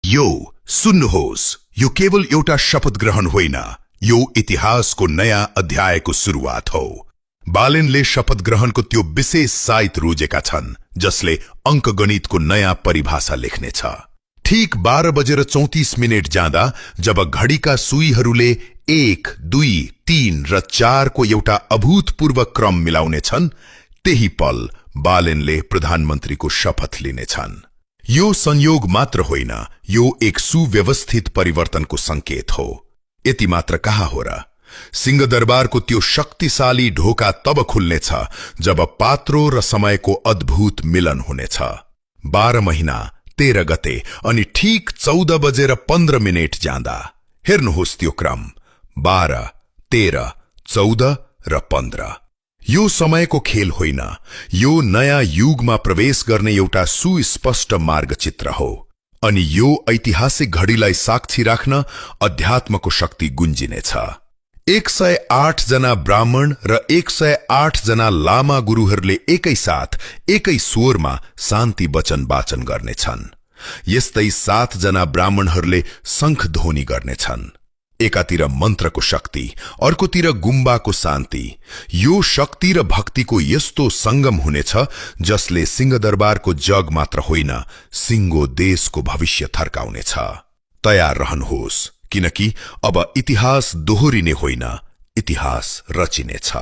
यो सुन्नुहोस्, यो केवल एउटा शपथ ग्रहण होइन, यो इतिहासको नयाँ अध्यायको सुरुवात हो। बालेनले शपथ ग्रहणको त्यो विशेष साइत रोजेका छन् जसले अङ्कगणितको नयाँ परिभाषा लेख्नेछ। ठीक 12:34 जाँदा जब घडीका सुईहरूले 1, 2, 3 र 4 को एउटा अभूतपूर्व क्रम मिलाउनेछन्, त्यही पल बालेनले प्रधानमन्त्रीको शपथ लिनेछन्। यो संयोग मात्र होइन, यो एक सुव्यवस्थित परिवर्तनको संकेत हो। यति मात्र कहाँ हो र? सिंहदरबारको त्यो शक्तिशाली ढोका तब खुल्नेछ जब पात्रो र समयको अद्भुत मिलन हुनेछ। 12 महिना 13 गते अनि ठीक 14:15 जाँदा हेर्नुहोस् त्यो क्रम 12, 13, 14 र 15। यो समयको खेल होइन, यो नयाँ युगमा प्रवेश गर्ने एउटा सुस्पष्ट मार्गचित्र हो। अनि यो ऐतिहासिक घडीलाई साक्षी राख्न अध्यात्मको शक्ति गुन्जिनेछ। 108 जना ब्राह्मण र 108 जना लामा गुरुहरूले एकैसाथ एकै स्वरमा शान्ति वचन वाचन गर्नेछन्। यस्तै 7 जना ब्राह्मणहरूले शंख ध्वनि गर्नेछन्। एकातिर मन्त्रको शक्ति, अर्कोतिर गुम्बाको शान्ति। यो शक्ति र भक्तिको यस्तो संगम हुनेछ जसले सिंहदरबारको जग मात्र होइन, सिंगो देशको भविष्य थर्काउनेछ। तयार रहनुहोस्, किनकि अब इतिहास दोहोरिने होइन, इतिहास रचिनेछ।